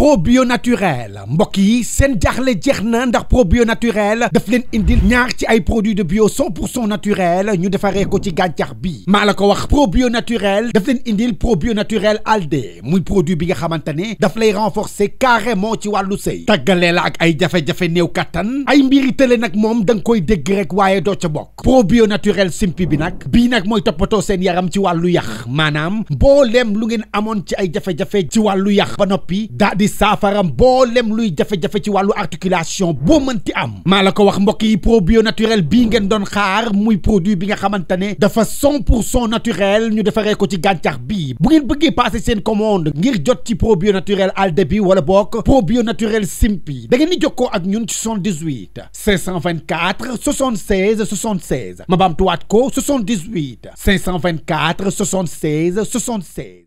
probio naturel mbokk yi seen jaaxle jeex na ndax probio naturel daf leen indil ñaar ci ay produits de bio 100% naturel ñu defaree ko ci gàncax bi maa la ko wax probio naturel daf leen indil probio naturel alde muy produit bi nga xamante ne daf lay renforcer carrément ci wàllu sëy tàggalee la ak ay jafe-jafe néew kattan ay mbiri tële nag moom da nga koy dégg rek waaye doo ca bokk probio naturel simpi bi nag bii nag mooy toppatoo seen yaram ci wàllu yax maanaam mbooleem lu ngeen amoon ci ay jafe-jafe ci wàllu yax ba noppi daa di saafaram mboolem luy jafe-jafe ci wàllu articulation boo mënti am maa la ko wax mbokk yi probio naturel bii ngeen doon xaar muy produit bi nga xamante ne dafa 100% naturel ñu defaree ko ci gàncax bi bu ngeen bëggee passer seen commande ngir jot ci probio naturel alde bi wala bokk probio naturel simpi da ngeen di jokkoo ak ñun ci 78 524 76 76 ma baamtuwaat ko 78 524 76 76.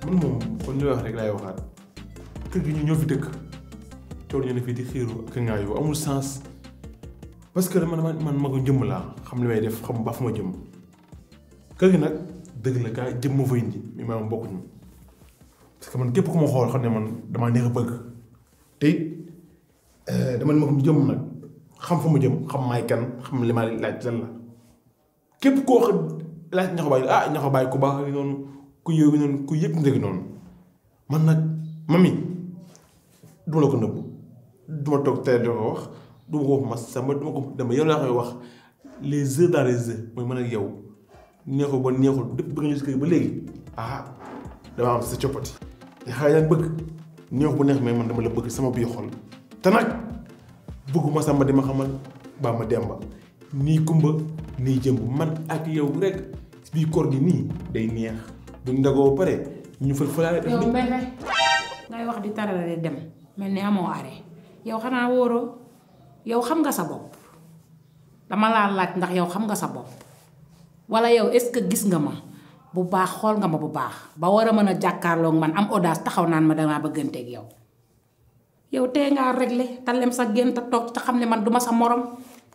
man moom kon ñu wax rek laay waxaat kër gi ñu ñoo fi dëkk coow ñu ne fii di xiiru ak ŋaayoo amul sens parce que man ma ko jëmm laa xam li may def xam ba fu ma jëm kër gi nag dëgg la gaa jëm ma fa indi mais maanaam bokkuñu parce que man képp ku ma xool xam ne man damaa neex a bëgg te it dama ne ma ko jëm nag xam fa ma jëm xam maay kan xam li ma laaj lan la képp koo xam laaj ñax baay ñax baay ku baax noonu. ku yëg noonu ku yëg ndëgg noonu man nag mami duma la ko nëbb duma toog tey di ko wax duma ko wax ma sama duma ko dama yow laa koy wax les œufs dans les œufs mooy man ak yow neexul ba neexul dëpp bëgg ñu si kër ba léegi dama am sa coppati te xale daan bëgg neexul bu neex mais man dama la bëgg sama biir xol te nag bëgguma sama di ma xamal baa ma demba nii kumba nii jëmb man ak yow rek si biir koor gi nii day neex buñ ndagoo ba pare ñu fël fëlaale def yow mbay ngay wax di tarale dem mel ni amoo arrêt yow xanaa wóoroo yow xam nga sa bopp dama laa laaj ndax yow xam nga sa bopp wala yow est-ce que gis nga ma bu baax xool nga ma bu baax ba war a mën a jàkkaarloog man am audace taxaw naan ma damaa bëgganteeg yow yow tee ngaa réglé te lem sa génn te toog te xam ne man duma sa morom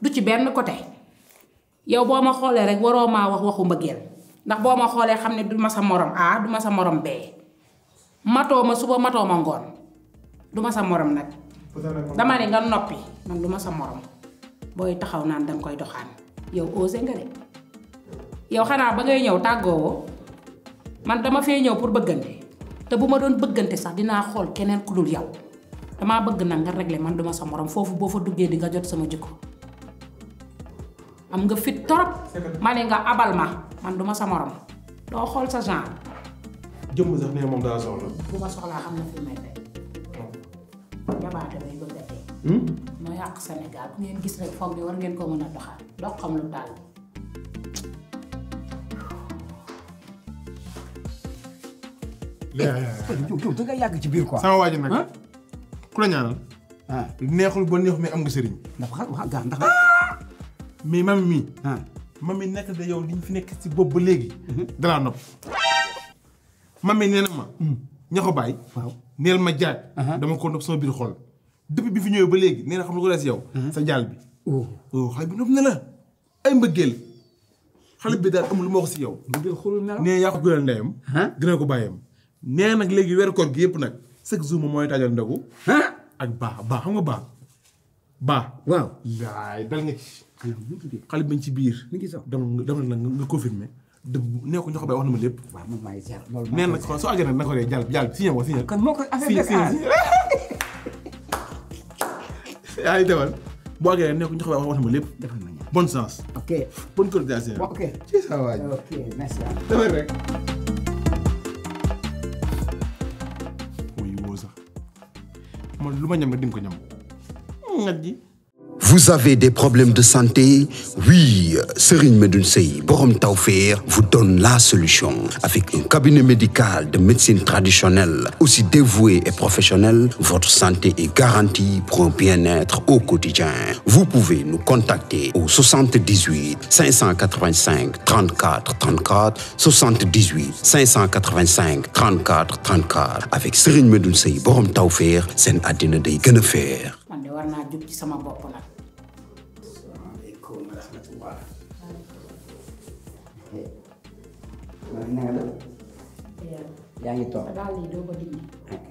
du ci benn côté yow boo ma xoolee rek waroo maa wax waxu mbëggeel ndax boo ma xoolee xam ne du ma sa morom A du ma sa morom B matoo ma suba matoo ma ngoon du ma sa morom nag dama ne nga noppi man du ma sa morom booy taxaw naan danga koy doxaan yow osé nga de yow xanaa ba ngay ñëw tàggoowoo man dama fee ñëw pour bëggante te bu ma doon bëggante sax dinaa xool keneen ku dul yow damaa bëgg nag nga régler man du ma sa morom foofu boo fa duggee di nga jot sama jikko am nga fit torop ma ne nga abal ma man duma sa morom doo xool sa genre. jëmm sax ne moom daa soxla. bu ma soxlaa xam na fi may tey. jabaate bay bëgg a tey. moo yàq Sénégal ku ngeen gis rek foog bi war ngeen ko mën a doxal dox xam lu daal. léegi da nga yàgg ci biir quoi. sama waa ji nag ku la ñaanal. neexul ba neexul mais am nga sëriñ. ndax mais mami mii. mami nekk da yow li ñu fi nekk si bopp ba léegi. danaa nopp. mami nee na ma. ñaxo baay. waaw neel ma jaaj. dama ko nopp sama biir xol. depuis bi fi ñëwee ba léegi nee na xam lu ko des yow. sa jaal bi. xale bi nopp na la. ay mbëggeel. xale bi daal amul lu ma wax si yow. mbëggeel xoolul na la. nee yaa ko gënal ndeyam. gënal ko bàyyam. nee nag léegi weeru koor gi yëpp nag chaque jour moom mooy taajal ndogu. ak baa xam nga baa. waaw. laay dal nga ci. xale bi ci biir. mi ngi sax dama la nga confirmé. nee ko ñoo ko bay wax na ma lépp. waaw moom maa ngi seet loolu. nee na soo àggee nag na ko dee jàll si ñëw si ñëw. kon moo koy affaire de yaa ngi demal boo àggee nag nee ko ñoo ko bay wax na ma lépp. defal ma ñaan bonne chance. ok bonne coordination. ok ci sa waay. ok merci. demal rek. muy woo sax man lu ma ñam nga di nga ko ñam. Vous avez des problèmes de santé? Oui, Serigne Medoune Sey Borom Tawfekh vous donne la solution. Avec un cabinet médical de médecine traditionnelle, aussi dévoué et professionnel, votre santé est garantie pour un bien-être au quotidien. Vous pouvez nous contacter au 78 585 34 34, 78 585 34 34. Avec Serigne Medoune Sey Borom Tawfekh, seen àddina day gën a feer. man de war naa jóg ci sama bopp nag. yaa ngi toog daal lii doo ko dindi. ok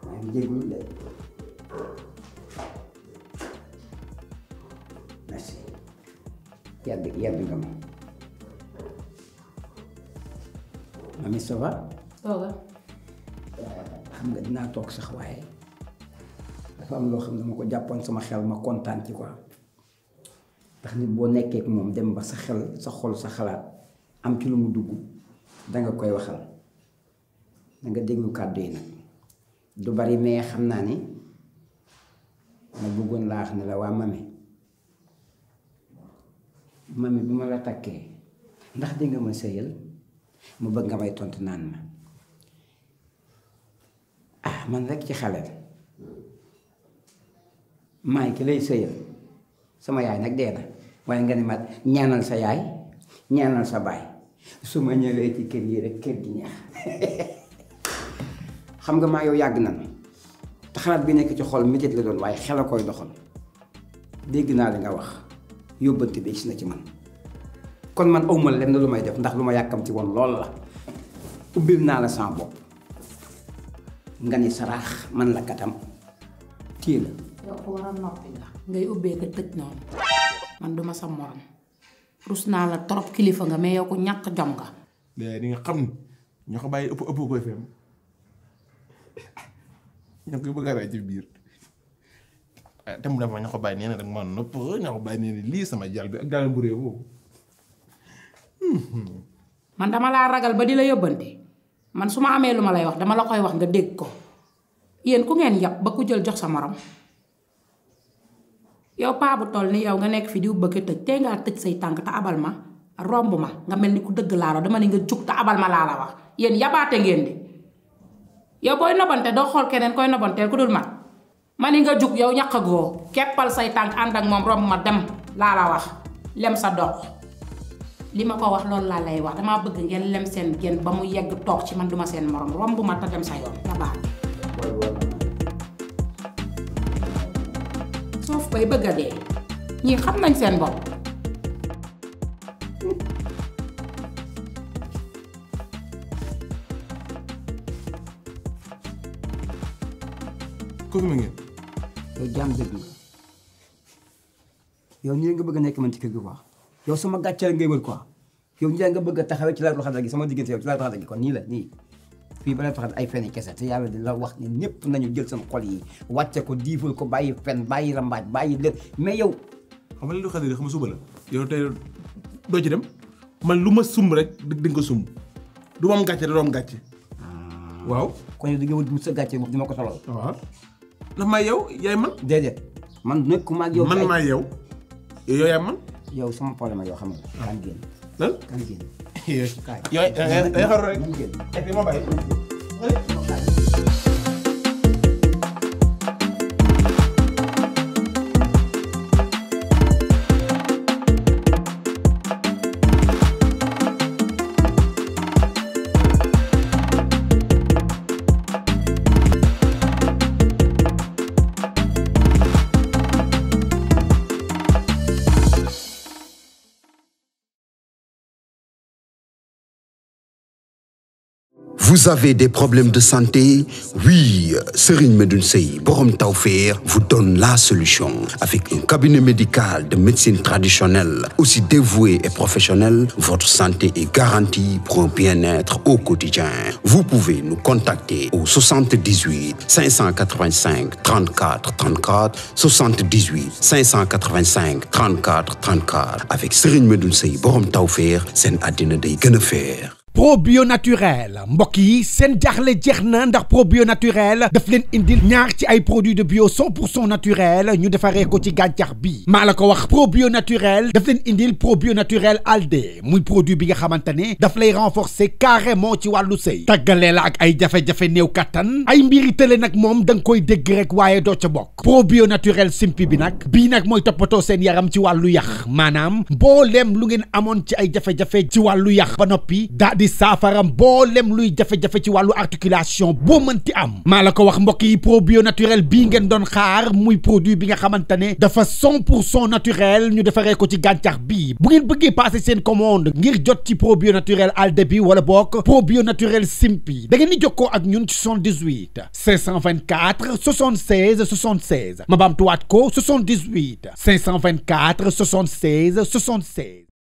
maa ngi jégalu de merci yàgg nga ma mami ça va tooga. xam nga dinaa toog sax waaye dafa am loo xam ne dama ko jàppoon sama xel ma kontaan ci quoi ndax nit boo nekkee ak moom dem ba sa xel sa xol sa xalaat am ci lu mu dugg danga koy waxal danga déglu kàddu yi nag du bari mais xam naa ni ma bëggoon laa wax ne la waa mami bi ma la takkee ndax di nga ma sëyal mu bëgg nga may tontu naan ma man rek ci xaleel maay ki lay sëyal sama yaay nag dee na waaye nga ne ma ñaanal sa yaay ñaanal sa baay su ma ñëwee ci kër yi rek kër gi neex xam nga maa yow yàgg na te xalaat bi nekk ci xol métit la doon waaye xel a koy doxal dégg naa li nga wax yóbbante bi gis na ci man kon man awma lenn lu may def ndax lu ma yàkkamti woon lool la ubbil naa la sama bopp nga ni saraax man la katam téye la yow ko war a noppi nga ngay ubbee ko tëj noonu man duma sa morom rus naa la trop kilifa nga mais yow ko ñàkk jom nga. léegi di nga xam ne ñoo ko bàyyi ëpp koy fem ñoo koy bëgg a rey ci biir te mu dafa ñoo ko bàyyi nee na rek man nopp ñoo ko bàyyi nee na lii sama jàll bi ak jàll bu réew boobu. man dama laa ragal ba di la yóbbante man su ma amee lu ma lay wax dama la koy wax nga dégg ko yéen ku ngeen yàpp ba ku jël jox sa morom yow paa bu toll ni yow nga nekk fi di bëgg a tëj tey ngaa tëj say tànk te abal ma romb ma nga mel ni ku dëgg laa la dama ne nga jug te abal ma laa la wax yéen yabaate ngeen di yow booy nobante doo xool keneen koy nobanteel ku dul man ma ni nga jug yow ñaq goo keppal say tànk ànd ak moom romb ma dem laa la wax lem sa dox li ma ko wax loolu laa lay wax damaa bëgg ngeen lem seen génn ba mu yegg toog ci man duma seen morom romb ma te dem sa yoon yabaat soof bay bëgg a dee ñii xam nañ seen bopp. kooku ma ngeen. yow jaam dëgg nga yow nii nga bëgg a nekk man ci kër gi quoi yow sama gàcceel ngay wër quoi yow nii nga bëgg a taxawee ci laaj waxtaan gi sama diggante yow ci laaj waxtaan gi kon nii la nii fii ba la taxat ay fen yi kese te yàlla di la wax ni ñëpp nañu jël seen xol yi wàcce ko diifal ko bàyyi fen bàyyi rambaaj bàyyi lépp mais yow. xam nga li xam ne xam nga suba la yow tey doo ci dem man lu ma sumb rek di nga ko sumb du ma am gàcce da doo am gàcce. waaw kon yow di nga wut sa gàcce moom di ma ko solal. waaw ndax maa yow yaay man. déedéet man nekkuma ak yow. man maa yow yow yaay man. yow sama problème yow xam nga. kan génn. lan kan génn. yow day xaru rek. et ma bàyyi. Vous avez des problèmes de santé? Oui, Serigne Medoune Sey Borom Tawfekh vous donne la solution. Avec un cabinet médical de médecine traditionnelle, aussi dévoué et professionnel, votre santé est garantie pour un bien-être au quotidien. Vous pouvez nous contacter au 78 585 34 34, 78 585 34 34. Avec Serigne Medoune Sey Borom Tawfekh, seen àddina day gën a feer. probio naturel mbokk yi seen jaaxle jeex na ndax probio naturel daf leen indil ñaar ci ay produits de bio 100% naturel ñu defaree ko ci gàncax bi maa la ko wax probio naturel daf leen indil probio naturel alde muy produit bi nga xamante ne daf lay renforcer carrément ci wàllu sëy tàggalee la ak ay jafe-jafe néew kattan ay mbiri tële nag moom da nga koy dégg rek waaye doo ca bokk probio naturel simpi bi nag bii nag mooy toppatoo seen yaram ci wàllu yax maanaam mbooleem lu ngeen amoon ci ay jafe-jafe ci wàllu yax ba noppi daa di saafara mbooleem luy jafe-jafe ci wàllu articulation boo mënti am maa la ko wax mbokk yi probio naturel bii ngeen doon xaar muy produit bi nga xamante ne dafa 100% naturel ñu defaree ko ci gàncax bi bu ngeen bëggee passer seen commande ngir jot ci probio naturel alde bi wala bokk probio naturel simpi da ngeen di jokkoo ak ñun ci 78 524 76 76 ma baamtuwaat ko 78 524 76 76